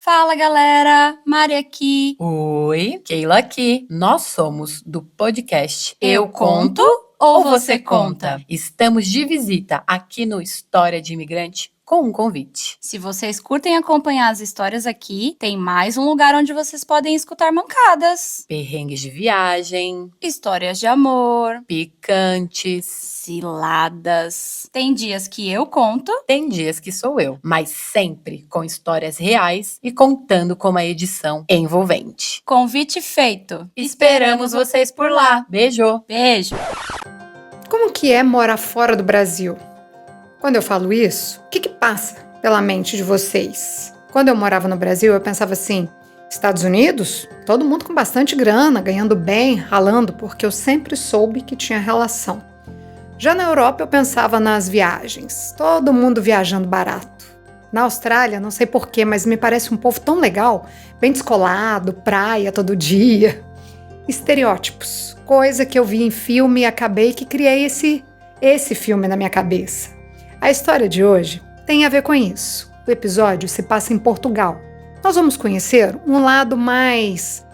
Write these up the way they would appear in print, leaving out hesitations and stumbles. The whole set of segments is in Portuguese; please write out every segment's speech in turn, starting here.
Fala, galera! Mari aqui. Oi, Keila aqui. Nós somos do podcast Eu Conto ou Você Conta? Estamos de visita aqui no História de Imigrante com um convite. Se vocês curtem acompanhar as histórias aqui, tem mais um lugar onde vocês podem escutar mancadas, Perrengues de viagem, histórias de amor, picantes. ciladas. Tem dias que eu conto. Tem dias que sou eu, mas sempre com histórias reais e contando com uma edição envolvente. Convite feito. Esperamos vocês por lá. Beijo! Beijo! Como que é morar fora do Brasil? Quando eu falo isso, o que passa pela mente de vocês? Quando eu morava no Brasil, eu pensava assim, Estados Unidos? Todo mundo com bastante grana, ganhando bem, ralando, porque eu sempre soube que tinha relação. Já na Europa, eu pensava nas viagens, todo mundo viajando barato. Na Austrália, não sei porquê, mas me parece um povo tão legal, bem descolado, praia todo dia. Estereótipos, coisa que eu vi em filme e acabei que criei esse filme na minha cabeça. A história de hoje tem a ver com isso. O episódio se passa em Portugal. Nós vamos conhecer um lado mais,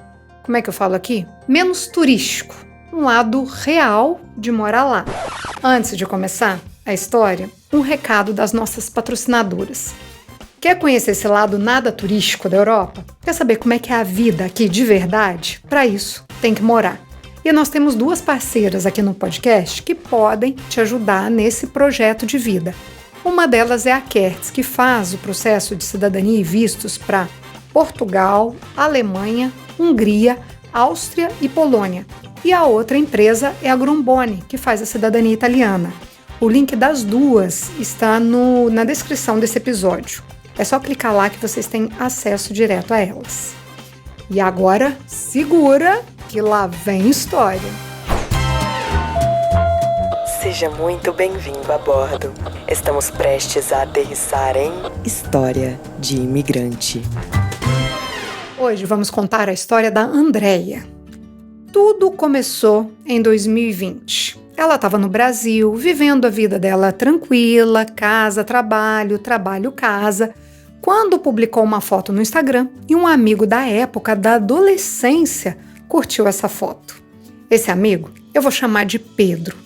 como é que eu falo aqui? Menos turístico. Um lado real de morar lá. Antes de começar a história, um recado das nossas patrocinadoras. Quer conhecer esse lado nada turístico da Europa? Quer saber como é que é a vida aqui de verdade? Para isso, tem que morar. E nós temos duas parceiras aqui no podcast que podem te ajudar nesse projeto de vida. Uma delas é a Kertz, que faz o processo de cidadania e vistos para Portugal, Alemanha, Hungria, Áustria e Polônia. E a outra empresa é a Grombone, que faz a cidadania italiana. O link das duas está na descrição desse episódio. É só clicar lá que vocês têm acesso direto a elas. E agora, segura que lá vem história. Seja muito bem-vindo a bordo. Estamos prestes a aterrissar em História de Imigrante. Hoje vamos contar a história da Andréia. Tudo começou em 2020. Ela estava no Brasil, vivendo a vida dela tranquila, casa, trabalho, trabalho, casa, quando publicou uma foto no Instagram e um amigo da época da adolescência curtiu essa foto. Esse amigo eu vou chamar de Pedro.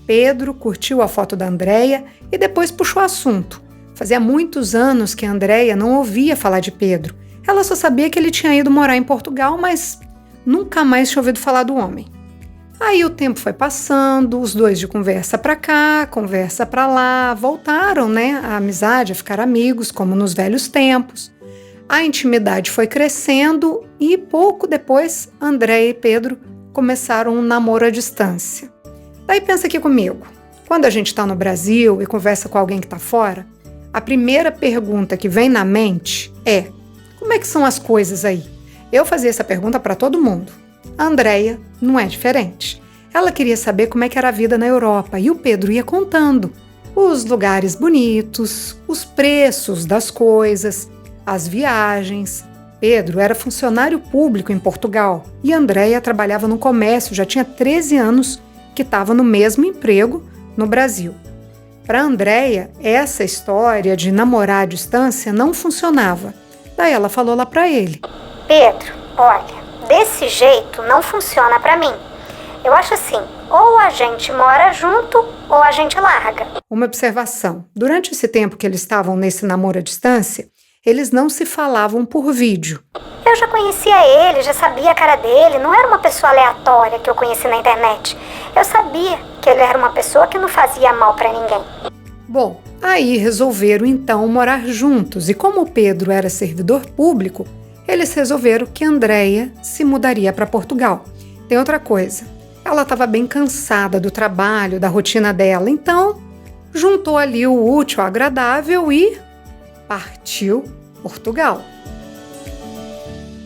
Pedro curtiu a foto da Andréia e depois puxou o assunto. Fazia muitos anos que a Andréia não ouvia falar de Pedro. Ela só sabia que ele tinha ido morar em Portugal, mas nunca mais tinha ouvido falar do homem. Aí o tempo foi passando, os dois de conversa pra cá, conversa pra lá, voltaram, a amizade, a ficar amigos, como nos velhos tempos. A intimidade foi crescendo e pouco depois, Andréia e Pedro começaram um namoro à distância. Daí pensa aqui comigo, quando a gente está no Brasil e conversa com alguém que está fora, a primeira pergunta que vem na mente é: como é que são as coisas aí? Eu fazia essa pergunta para todo mundo. A Andréia não é diferente. Ela queria saber como é que era a vida na Europa e o Pedro ia contando os lugares bonitos, os preços das coisas, as viagens. Pedro era funcionário público em Portugal e Andréia trabalhava no comércio, já tinha 13 anos que estava no mesmo emprego no Brasil. Para Andréia, essa história de namorar à distância não funcionava. Daí ela falou lá para ele: Pedro, olha, desse jeito não funciona para mim. Eu acho assim, ou a gente mora junto ou a gente larga. Uma observação: durante esse tempo que eles estavam nesse namoro à distância, eles não se falavam por vídeo. Eu já conhecia ele, já sabia a cara dele, não era uma pessoa aleatória que eu conheci na internet. Eu sabia que ele era uma pessoa que não fazia mal para ninguém. Bom, aí resolveram então morar juntos e como o Pedro era servidor público, eles resolveram que Andréia se mudaria para Portugal. Tem outra coisa, ela estava bem cansada do trabalho, da rotina dela, então juntou ali o útil ao agradável e partiu Portugal.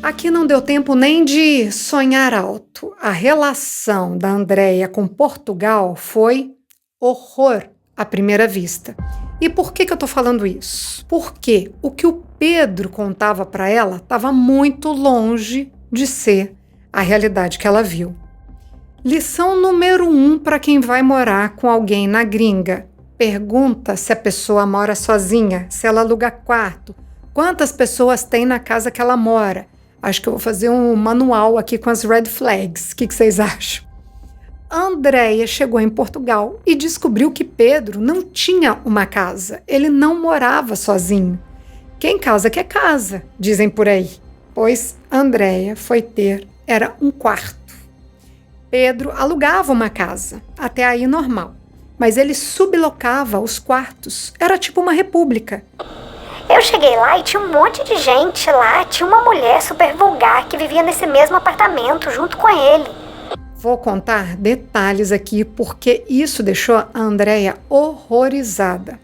Aqui não deu tempo nem de sonhar alto. A relação da Andréia com Portugal foi horror à primeira vista. E por que eu tô falando isso? Porque o que o Pedro contava para ela estava muito longe de ser a realidade que ela viu. Lição número 1 para quem vai morar com alguém na gringa. Pergunta se a pessoa mora sozinha, se ela aluga quarto, Quantas pessoas tem na casa que ela mora? Acho que eu vou fazer um manual aqui com as red flags. O que vocês acham? Andréia chegou em Portugal e descobriu que Pedro não tinha uma casa. Ele não morava sozinho. Quem casa quer casa, dizem por aí. Pois Andréia foi ter, era um quarto. Pedro alugava uma casa, até aí normal. Mas ele sublocava os quartos. Era tipo uma república. Eu cheguei lá e tinha um monte de gente lá. Tinha uma mulher super vulgar que vivia nesse mesmo apartamento junto com ele. Vou contar detalhes aqui porque isso deixou a Andréia horrorizada.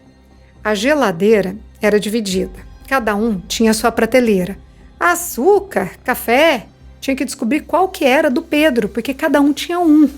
A geladeira era dividida. Cada um tinha sua prateleira. Açúcar, café, tinha que descobrir qual que era do Pedro, porque cada um tinha um.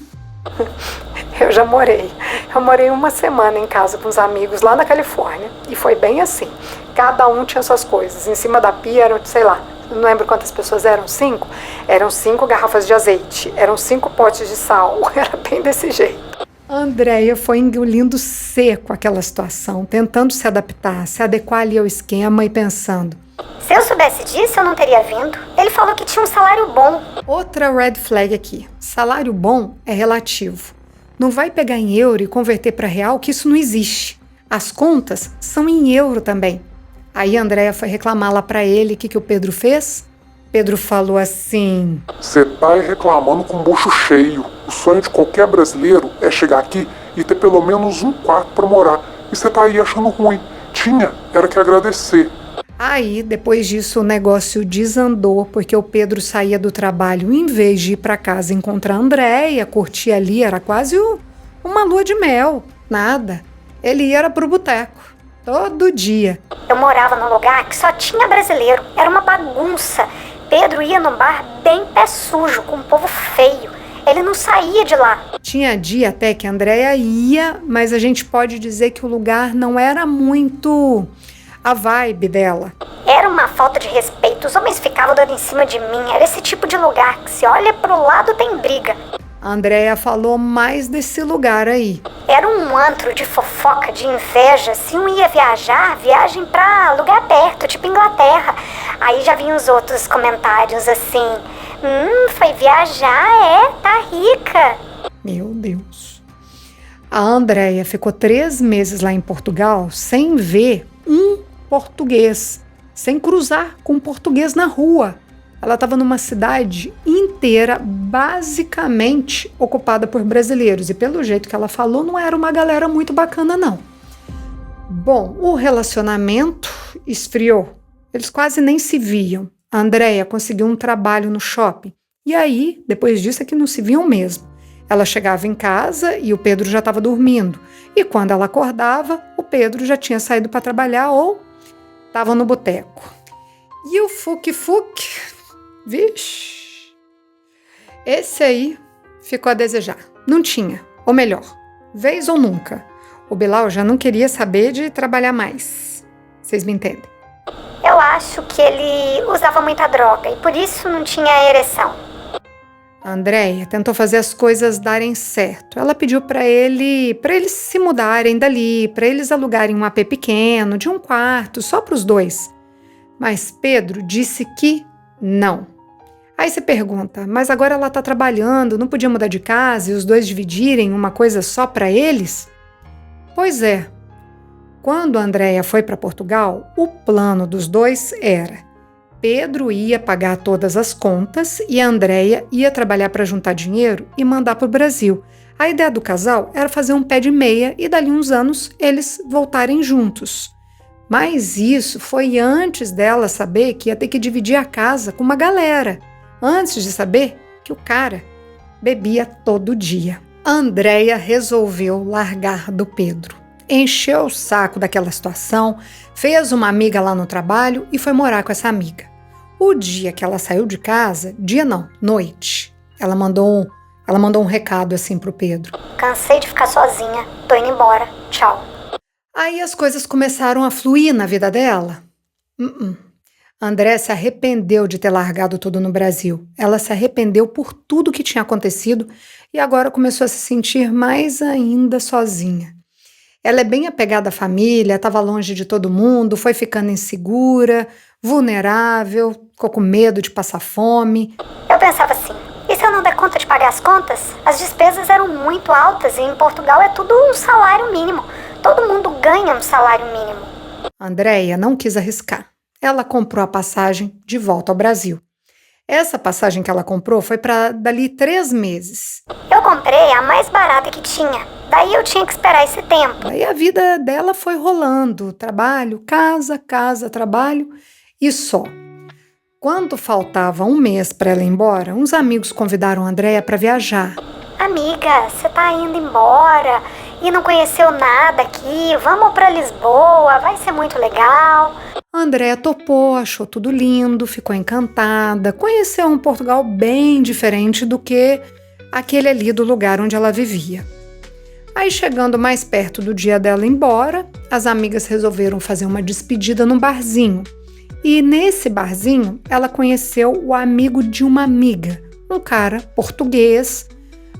Eu já morei. Eu morei uma semana em casa com os amigos lá na Califórnia. E foi bem assim. Cada um tinha suas coisas. Em cima da pia eram, sei lá, não lembro quantas pessoas eram, 5? Eram 5 garrafas de azeite. Eram 5 potes de sal. Era bem desse jeito. A Andréia foi engolindo seco aquela situação, tentando se adaptar, se adequar ali ao esquema e pensando: se eu soubesse disso, eu não teria vindo. Ele falou que tinha um salário bom. outra red flag aqui. Salário bom é relativo. Não vai pegar em euro e converter para real, que isso não existe. As contas são em euro também. Aí a Andréia foi reclamar lá para ele. O que o Pedro fez? Pedro falou assim: você tá aí reclamando com o bucho cheio. O sonho de qualquer brasileiro é chegar aqui e ter pelo menos um quarto para morar. E você tá aí achando ruim. Tinha, era que agradecer. Aí, depois disso, o negócio desandou, porque o Pedro saía do trabalho, em vez de ir para casa encontrar a Andréia, curtir ali, era quase uma lua de mel. Nada. Ele ia pro boteco, todo dia. Eu morava num lugar que só tinha brasileiro. Era uma bagunça. Pedro ia num bar bem pé sujo, com um povo feio. Ele não saía de lá. Tinha dia até que a Andréia ia, mas a gente pode dizer que o lugar não era muito a vibe dela. Era uma falta de respeito. Os homens ficavam dando em cima de mim. Era esse tipo de lugar que se olha pro lado tem briga. A Andréia falou mais desse lugar aí. Era um antro de fofoca, de inveja. Se um ia viajar, viagem pra lugar perto, tipo Inglaterra. Aí já vinham os outros comentários assim: foi viajar, tá rica. Meu Deus. A Andréia ficou 3 meses lá em Portugal sem ver um português, sem cruzar com um português na rua. Ela estava numa cidade inteira, basicamente ocupada por brasileiros. E pelo jeito que ela falou, não era uma galera muito bacana, não. Bom, o relacionamento esfriou. Eles quase nem se viam. A Andréia conseguiu um trabalho no shopping. E aí, depois disso, é que não se viam mesmo. Ela chegava em casa e o Pedro já estava dormindo. E quando ela acordava, o Pedro já tinha saído para trabalhar ou estava no boteco. E o fuque-fuque, vixe, esse aí ficou a desejar. Não tinha, ou melhor, vez ou nunca. O Bilal já não queria saber de trabalhar mais. Vocês me entendem? Eu acho que ele usava muita droga e por isso não tinha ereção. A Andréia tentou fazer as coisas darem certo. Ela pediu para eles se mudarem dali, para eles alugarem um AP pequeno, de um quarto, só para os 2. Mas Pedro disse que não. Aí você pergunta, mas agora ela está trabalhando, não podia mudar de casa e os 2 dividirem uma coisa só para eles? Pois é. Quando a Andréia foi para Portugal, o plano dos 2 era: Pedro ia pagar todas as contas e a Andréia ia trabalhar para juntar dinheiro e mandar para o Brasil. A ideia do casal era fazer um pé de meia e dali uns anos eles voltarem juntos. Mas isso foi antes dela saber que ia ter que dividir a casa com uma galera. Antes de saber que o cara bebia todo dia. A Andréia resolveu largar do Pedro. Encheu o saco daquela situação, fez uma amiga lá no trabalho e foi morar com essa amiga. O dia que ela saiu de casa, dia não, noite, ela mandou um recado assim pro Pedro. Cansei de ficar sozinha, tô indo embora, tchau. Aí as coisas começaram a fluir na vida dela. André se arrependeu de ter largado tudo no Brasil. Ela se arrependeu por tudo que tinha acontecido e agora começou a se sentir mais ainda sozinha. Ela é bem apegada à família, estava longe de todo mundo, foi ficando insegura, vulnerável, ficou com medo de passar fome. Eu pensava assim, e se eu não der conta de pagar as contas? As despesas eram muito altas e em Portugal é tudo um salário mínimo. Todo mundo ganha um salário mínimo. Andréia não quis arriscar. Ela comprou a passagem de volta ao Brasil. Essa passagem que ela comprou foi para dali 3 meses. Eu comprei a mais barata que tinha. Daí eu tinha que esperar esse tempo. Aí a vida dela foi rolando. Trabalho, casa, casa, trabalho e só. Quando faltava 1 mês para ela ir embora, uns amigos convidaram a Andréia para viajar. Amiga, você tá indo embora e não conheceu nada aqui. Vamos para Lisboa, vai ser muito legal. A Andréia topou, achou tudo lindo, ficou encantada, conheceu um Portugal bem diferente do que aquele ali do lugar onde ela vivia. Aí, chegando mais perto do dia dela ir embora, as amigas resolveram fazer uma despedida num barzinho. E nesse barzinho, ela conheceu o amigo de uma amiga, um cara português,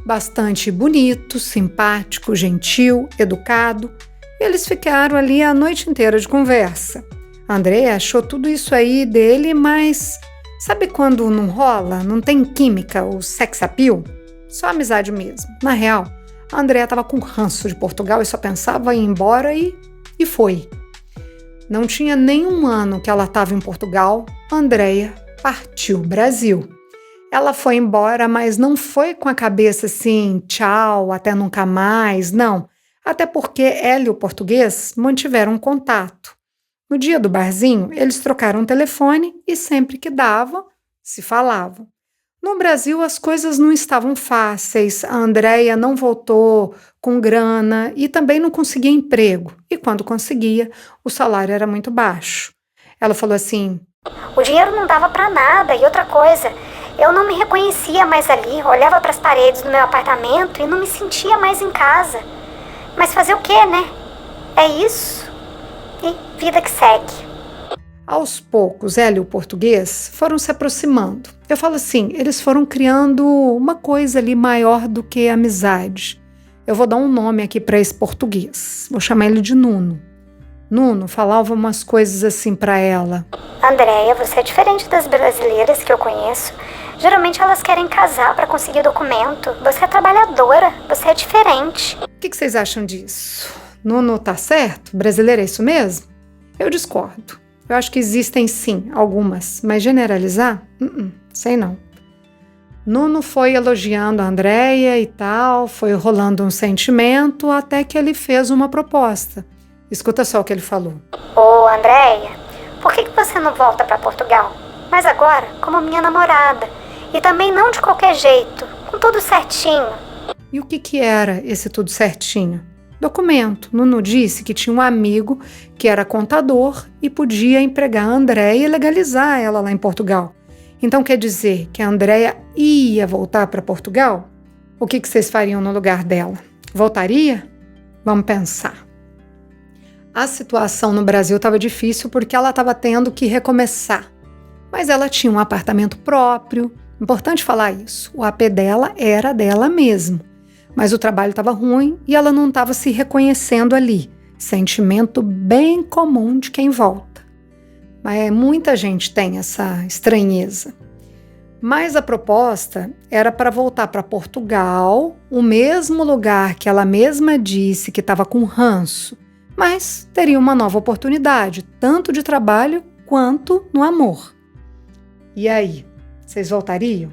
bastante bonito, simpático, gentil, educado. Eles ficaram ali a noite inteira de conversa. A Andréia achou tudo isso aí dele, mas sabe quando não rola, não tem química, o sex appeal? Só amizade mesmo. Na real, a Andréia estava com ranço de Portugal e só pensava em ir embora e foi. Não tinha nem 1 ano que ela estava em Portugal, a Andréia partiu Brasil. Ela foi embora, mas não foi com a cabeça assim, tchau, até nunca mais, não. Até porque ela e o português mantiveram contato. No dia do barzinho, eles trocaram o telefone e sempre que dava, se falavam. No Brasil, as coisas não estavam fáceis, a Andréia não voltou com grana e também não conseguia emprego. E quando conseguia, o salário era muito baixo. Ela falou assim: O dinheiro não dava para nada. E outra coisa, eu não me reconhecia mais ali. Olhava para as paredes do meu apartamento e não me sentia mais em casa. Mas fazer o quê, né? É isso. E vida que segue. Aos poucos, ela e o português foram se aproximando. Eu falo assim, eles foram criando uma coisa ali maior do que amizade. Eu vou dar um nome aqui para esse português. Vou chamar ele de Nuno. Nuno falava umas coisas assim para ela. Andréia, você é diferente das brasileiras que eu conheço. Geralmente elas querem casar para conseguir documento. Você é trabalhadora, você é diferente. O que vocês acham disso? Nuno tá certo? Brasileiro é isso mesmo? Eu discordo. Eu acho que existem sim algumas, mas generalizar? Sei não. Nuno foi elogiando a Andréia e tal, foi rolando um sentimento até que ele fez uma proposta. Escuta só o que ele falou. Ô, Andréia, por que você não volta para Portugal? Mas agora, como minha namorada. E também não de qualquer jeito, com tudo certinho. E o que era esse tudo certinho? Documento. Nuno disse que tinha um amigo que era contador e podia empregar a Andréia e legalizar ela lá em Portugal. Então quer dizer que a Andréia ia voltar para Portugal? O que vocês fariam no lugar dela? Voltaria? Vamos pensar. A situação no Brasil estava difícil porque ela estava tendo que recomeçar. Mas ela tinha um apartamento próprio. Importante falar isso. O AP dela era dela mesmo. Mas o trabalho estava ruim e ela não estava se reconhecendo ali. Sentimento bem comum de quem volta. Mas muita gente tem essa estranheza. Mas a proposta era para voltar para Portugal, o mesmo lugar que ela mesma disse que estava com ranço, mas teria uma nova oportunidade, tanto de trabalho quanto no amor. E aí, vocês voltariam?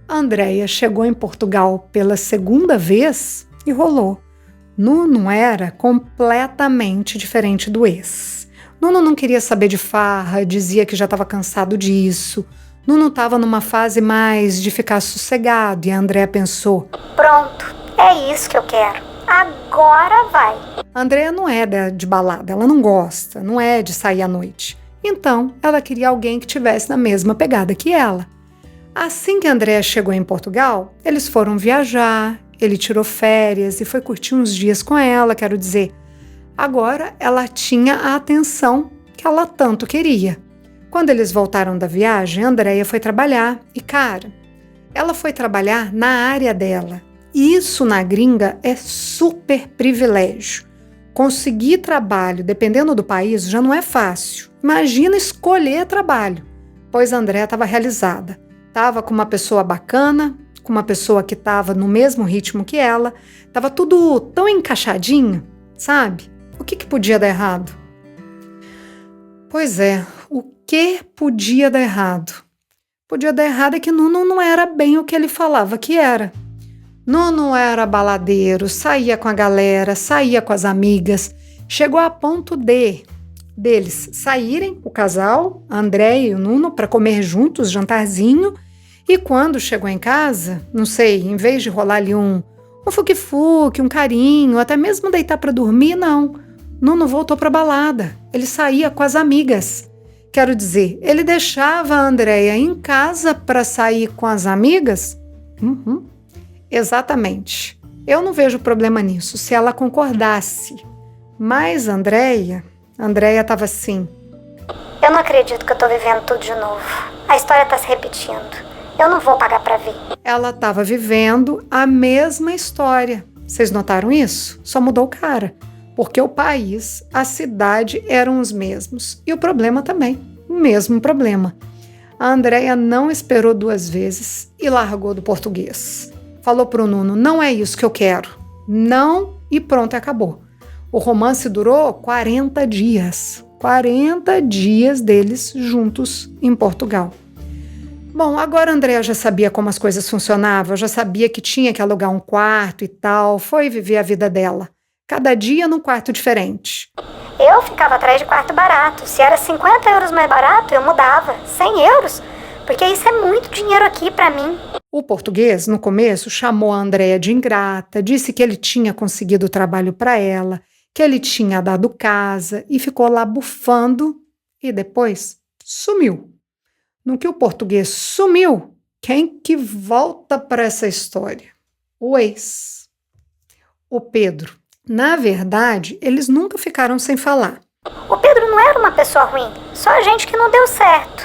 A Andréia chegou em Portugal pela 2ª vez e rolou. Nuno era completamente diferente do ex. Nuno não queria saber de farra, dizia que já estava cansado disso. Nuno estava numa fase mais de ficar sossegado e a Andréia pensou: Pronto, é isso que eu quero. Agora vai. A Andréia não é de balada, ela não gosta, não é de sair à noite. Então, ela queria alguém que tivesse na mesma pegada que ela. Assim que a Andréia chegou em Portugal, eles foram viajar, ele tirou férias e foi curtir uns dias com ela, quero dizer. Agora ela tinha a atenção que ela tanto queria. Quando eles voltaram da viagem, a Andréia foi trabalhar e, cara, ela foi trabalhar na área dela. Isso na gringa é super privilégio. Conseguir trabalho, dependendo do país, já não é fácil. Imagina escolher trabalho. Pois a Andréia estava realizada. Estava com uma pessoa bacana, com uma pessoa que estava no mesmo ritmo que ela. Estava tudo tão encaixadinho, sabe? O que podia dar errado? Pois é, o que podia dar errado? Podia dar errado é que Nuno não era bem o que ele falava que era. Nuno era baladeiro, saía com a galera, saía com as amigas. Chegou a ponto deles saírem, o casal, a Andréia e o Nuno, para comer juntos, jantarzinho. E quando chegou em casa, não sei, em vez de rolar ali um fuque-fuque, um carinho, até mesmo deitar para dormir, não. Nuno voltou para a balada. Ele saía com as amigas. Quero dizer, ele deixava a Andréia em casa para sair com as amigas? Exatamente. Eu não vejo problema nisso, se ela concordasse. Mas Andréia estava assim. Eu não acredito que eu tô vivendo tudo de novo. A história tá se repetindo. Eu não vou pagar pra ver. Ela estava vivendo a mesma história. Vocês notaram isso? Só mudou o cara. Porque o país, a cidade eram os mesmos. E o problema também, o mesmo problema. A Andréia não esperou 2 vezes e largou do português. Falou pro Nuno, não é isso que eu quero. Não, e pronto, acabou. O romance durou 40 dias. 40 dias deles juntos em Portugal. Bom, agora a Andréia já sabia como as coisas funcionavam, já sabia que tinha que alugar um quarto e tal, foi viver a vida dela. Cada dia num quarto diferente. Eu ficava atrás de quarto barato. Se era 50 euros mais barato, eu mudava. 100 euros? Porque isso é muito dinheiro aqui pra mim. O português, no começo, chamou a Andréia de ingrata, disse que ele tinha conseguido trabalho para ela, que ele tinha dado casa e ficou lá bufando e depois sumiu. No que o português sumiu, quem que volta para essa história? O ex. O Pedro. Na verdade, eles nunca ficaram sem falar. O Pedro não era uma pessoa ruim, só a gente que não deu certo.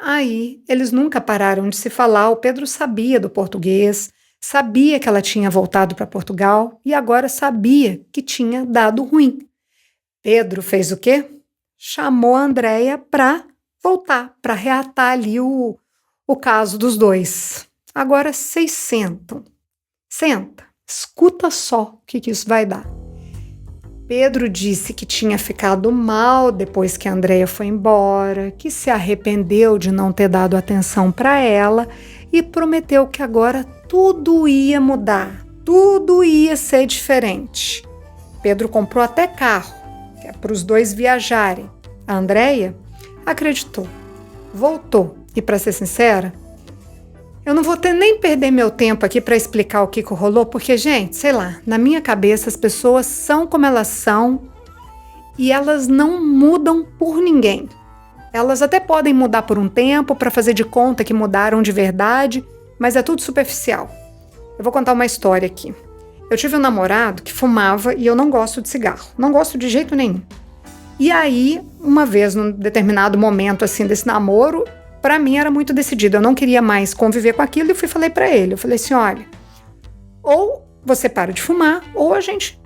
Aí, eles nunca pararam de se falar. O Pedro sabia do português, sabia que ela tinha voltado para Portugal e agora sabia que tinha dado ruim. Pedro fez o quê? Chamou a Andréia para voltar, para reatar ali o caso dos dois. Agora vocês sentam. Senta, escuta só o que isso vai dar. Pedro disse que tinha ficado mal depois que a Andréia foi embora, que se arrependeu de não ter dado atenção para ela e prometeu que agora tudo ia mudar, tudo ia ser diferente. Pedro comprou até carro, que é para os dois viajarem. A Andréia acreditou, voltou e, para ser sincera, eu não vou nem perder meu tempo aqui para explicar o que rolou, porque, gente, sei lá, na minha cabeça as pessoas são como elas são e elas não mudam por ninguém. Elas até podem mudar por um tempo para fazer de conta que mudaram de verdade, mas é tudo superficial. Eu vou contar uma história aqui. Eu tive um namorado que fumava e eu não gosto de cigarro, não gosto de jeito nenhum. E aí, uma vez, num determinado momento assim desse namoro, para mim era muito decidido, eu não queria mais conviver com aquilo e falei para ele, eu falei assim, olha, ou você para de fumar, ou a gente,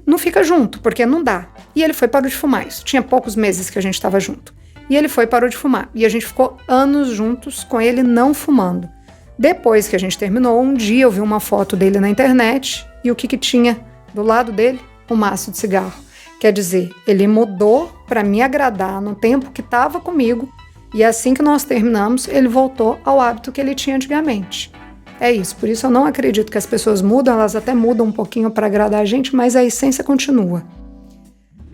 não fica junto, porque não dá. E ele foi e parou de fumar, isso tinha poucos meses que a gente estava junto. E ele foi e parou de fumar, e a gente ficou anos juntos com ele não fumando. Depois que a gente terminou, um dia eu vi uma foto dele na internet, e o que tinha do lado dele? Um maço de cigarro. Quer dizer, ele mudou para me agradar no tempo que estava comigo, e assim que nós terminamos, ele voltou ao hábito que ele tinha antigamente. É isso, por isso eu não acredito que as pessoas mudam, elas até mudam um pouquinho para agradar a gente, mas a essência continua.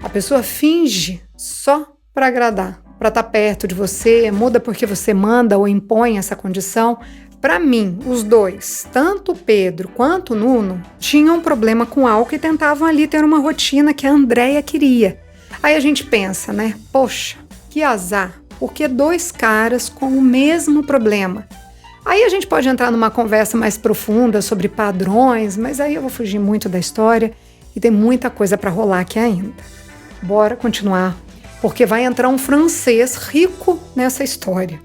A pessoa finge só para agradar, para estar perto de você, muda porque você manda ou impõe essa condição. Para mim, os dois, tanto o Pedro quanto o Nuno, tinham um problema com álcool e tentavam ali ter uma rotina que a Andréia queria. Aí a gente pensa, poxa, que azar. Porque 2 caras com o mesmo problema. Aí a gente pode entrar numa conversa mais profunda sobre padrões, mas aí eu vou fugir muito da história e tem muita coisa para rolar aqui ainda. Bora continuar, porque vai entrar um francês rico nessa história.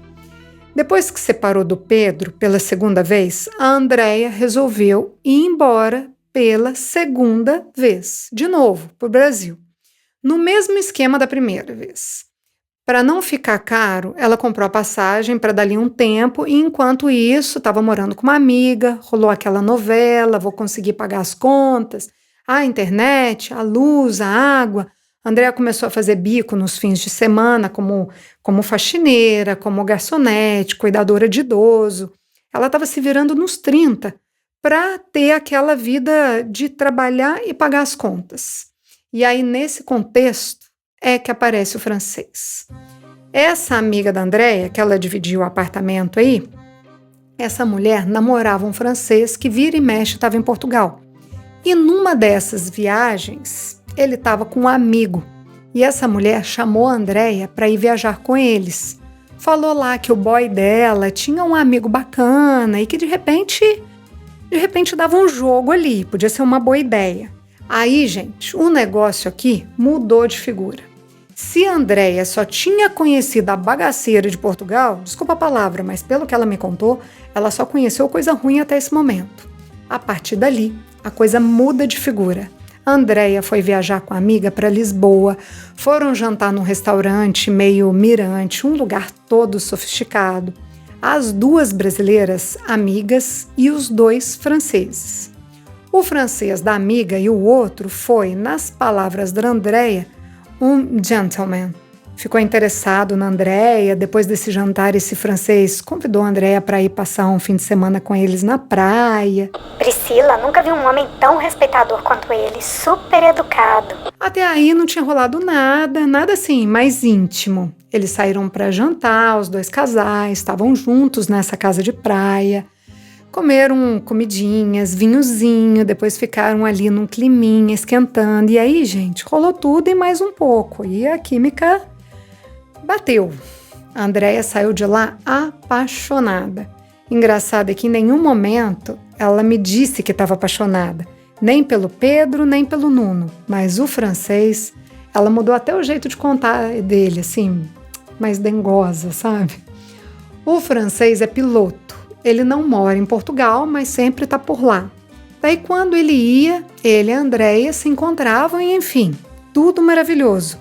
Depois que separou do Pedro pela segunda vez, a Andréia resolveu ir embora pela segunda vez, de novo, para o Brasil, no mesmo esquema da primeira vez. Para não ficar caro, ela comprou a passagem para dali um tempo e, enquanto isso, estava morando com uma amiga, rolou aquela novela, vou conseguir pagar as contas, a internet, a luz, a água. A Andréia começou a fazer bico nos fins de semana como faxineira, como garçonete, cuidadora de idoso. Ela estava se virando nos 30 para ter aquela vida de trabalhar e pagar as contas. E aí, nesse contexto, é que aparece o francês. Essa amiga da Andréia, que ela dividiu o apartamento aí, essa mulher namorava um francês que vira e mexe estava em Portugal. E numa dessas viagens, ele estava com um amigo. E essa mulher chamou a Andréia para ir viajar com eles. Falou lá que o boy dela tinha um amigo bacana e que de repente dava um jogo ali, podia ser uma boa ideia. Aí, gente, o negócio aqui mudou de figura. Se a Andréia só tinha conhecido a bagaceira de Portugal, desculpa a palavra, mas pelo que ela me contou, ela só conheceu coisa ruim até esse momento. A partir dali, a coisa muda de figura. A Andréia foi viajar com a amiga para Lisboa, foram jantar num restaurante meio mirante, um lugar todo sofisticado. As duas brasileiras, amigas, e os dois franceses. O francês da amiga e o outro foi, nas palavras da Andréia, um gentleman. Ficou interessado na Andréia. Depois desse jantar, esse francês convidou a Andréia para ir passar um fim de semana com eles na praia. Priscila, nunca vi um homem tão respeitador quanto ele, super educado. Até aí não tinha rolado nada assim, mais íntimo. Eles saíram para jantar, os dois casais, estavam juntos nessa casa de praia. Comeram comidinhas, vinhozinho, depois ficaram ali num climinha, esquentando. E aí, gente, rolou tudo e mais um pouco. E a química bateu. A Andréia saiu de lá apaixonada. Engraçado é que em nenhum momento ela me disse que estava apaixonada. Nem pelo Pedro, nem pelo Nuno. Mas o francês, ela mudou até o jeito de contar dele, assim, mais dengosa, sabe? O francês é piloto. Ele não mora em Portugal, mas sempre está por lá. Daí quando ele ia, ele e a Andréia se encontravam e, enfim, tudo maravilhoso.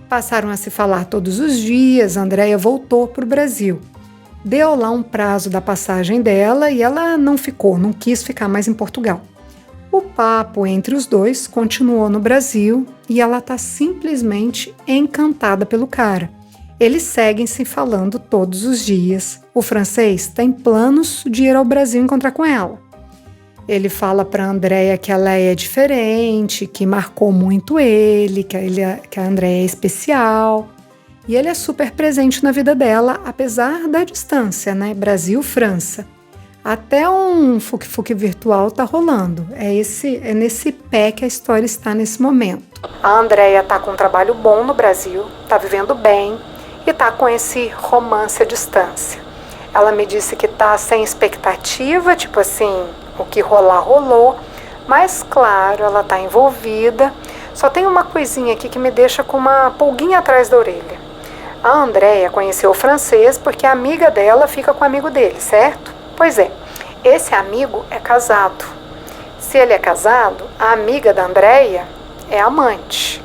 Passaram a se falar todos os dias, a Andréia voltou para o Brasil. Deu lá um prazo da passagem dela e ela não quis ficar mais em Portugal. O papo entre os dois continuou no Brasil e ela está simplesmente encantada pelo cara. Eles seguem se falando todos os dias. O francês tem planos de ir ao Brasil encontrar com ela. Ele fala para a Andréia que ela é diferente, que marcou muito ele, que a Andréia é especial. E ele é super presente na vida dela, apesar da distância, né? Brasil-França. Até um fuque-fuque virtual tá rolando. É nesse pé que a história está nesse momento. A Andréia tá com um trabalho bom no Brasil, tá vivendo bem e tá com esse romance à distância. Ela me disse que tá sem expectativa, tipo assim, o que rolar, rolou. Mas, claro, ela tá envolvida. Só tem uma coisinha aqui que me deixa com uma pulguinha atrás da orelha. A Andréia conheceu o francês porque a amiga dela fica com o amigo dele, certo? Pois é, esse amigo é casado. Se ele é casado, a amiga da Andréia é amante.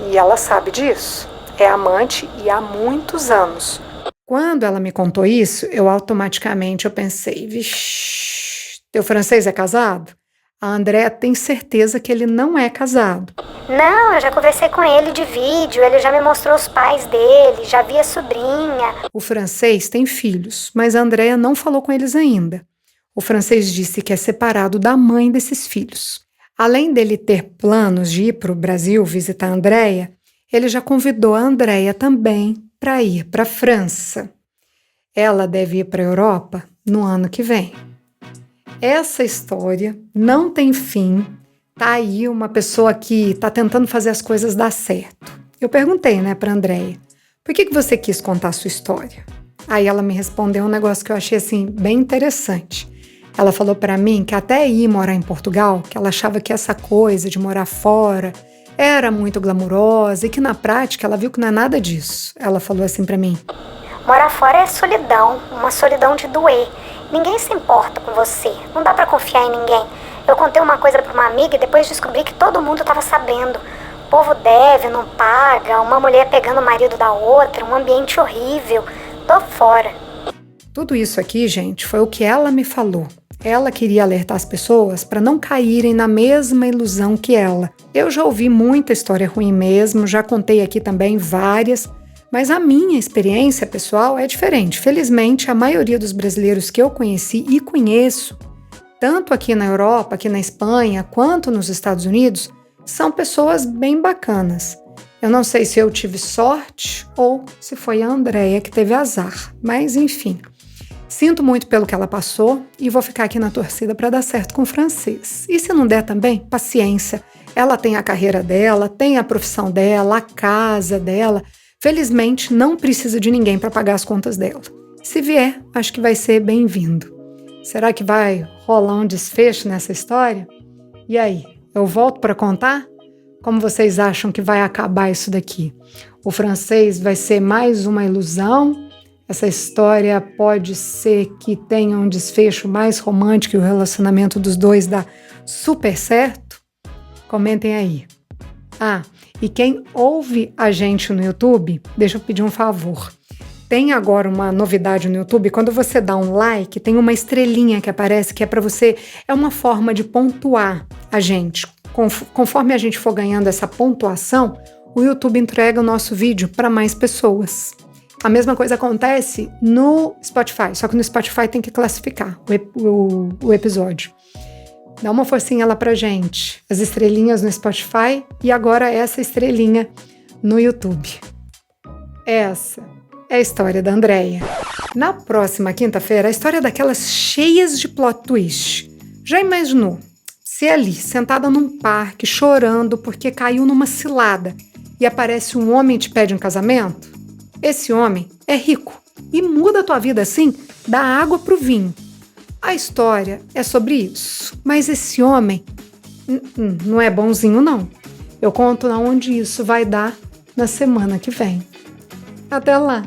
E ela sabe disso. É amante e há muitos anos. Quando ela me contou isso, eu automaticamente pensei, vixi, teu francês é casado? A Andréia tem certeza que ele não é casado. Não, eu já conversei com ele de vídeo, ele já me mostrou os pais dele, já vi a sobrinha. O francês tem filhos, mas a Andréia não falou com eles ainda. O francês disse que é separado da mãe desses filhos. Além dele ter planos de ir para o Brasil visitar a Andréia, ele já convidou a Andréia também para ir para a França. Ela deve ir para a Europa no ano que vem. Essa história não tem fim. Tá aí uma pessoa que está tentando fazer as coisas dar certo. Eu perguntei, para a Andréia, por que você quis contar a sua história? Aí ela me respondeu um negócio que eu achei assim bem interessante. Ela falou para mim que até ir morar em Portugal, que ela achava que essa coisa de morar fora era muito glamurosa e que na prática ela viu que não é nada disso. Ela falou assim para mim: Morar fora é solidão, uma solidão de doer. Ninguém se importa com você, não dá pra confiar em ninguém. Eu contei uma coisa pra uma amiga e depois descobri que todo mundo tava sabendo. O povo deve, não paga, uma mulher pegando o marido da outra, um ambiente horrível. Tô fora. Tudo isso aqui, gente, foi o que ela me falou. Ela queria alertar as pessoas para não caírem na mesma ilusão que ela. Eu já ouvi muita história ruim mesmo, já contei aqui também várias, mas a minha experiência pessoal é diferente. Felizmente, a maioria dos brasileiros que eu conheci e conheço, tanto aqui na Europa, aqui na Espanha, quanto nos Estados Unidos, são pessoas bem bacanas. Eu não sei se eu tive sorte ou se foi a Andréia que teve azar, mas enfim. Sinto muito pelo que ela passou e vou ficar aqui na torcida para dar certo com o francês. E se não der também, paciência. Ela tem a carreira dela, tem a profissão dela, a casa dela. Felizmente, não precisa de ninguém para pagar as contas dela. Se vier, acho que vai ser bem-vindo. Será que vai rolar um desfecho nessa história? E aí, eu volto para contar? Como vocês acham que vai acabar isso daqui? O francês vai ser mais uma ilusão? Essa história pode ser que tenha um desfecho mais romântico e o relacionamento dos dois dá super certo? Comentem aí. E quem ouve a gente no YouTube, deixa eu pedir um favor. Tem agora uma novidade no YouTube, quando você dá um like, tem uma estrelinha que aparece que é para você, é uma forma de pontuar a gente. Conforme a gente for ganhando essa pontuação, o YouTube entrega o nosso vídeo para mais pessoas. A mesma coisa acontece no Spotify, só que no Spotify tem que classificar o episódio. Dá uma forcinha lá pra gente. As estrelinhas no Spotify e agora essa estrelinha no YouTube. Essa é a história da Andréia. Na próxima quinta-feira, a história é daquelas cheias de plot twist. Já imaginou? Se ali, sentada num parque, chorando porque caiu numa cilada e aparece um homem e te pede um casamento? Esse homem é rico e muda a tua vida assim, da água pro vinho. A história é sobre isso, mas esse homem não é bonzinho não. Eu conto onde isso vai dar na semana que vem. Até lá!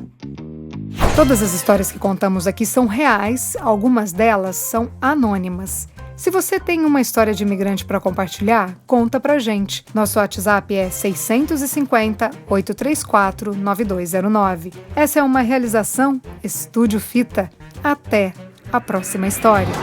Todas as histórias que contamos aqui são reais, algumas delas são anônimas. Se você tem uma história de imigrante para compartilhar, conta pra gente. Nosso WhatsApp é 650-834-9209. Essa é uma realização Estúdio Fita. Até a próxima história.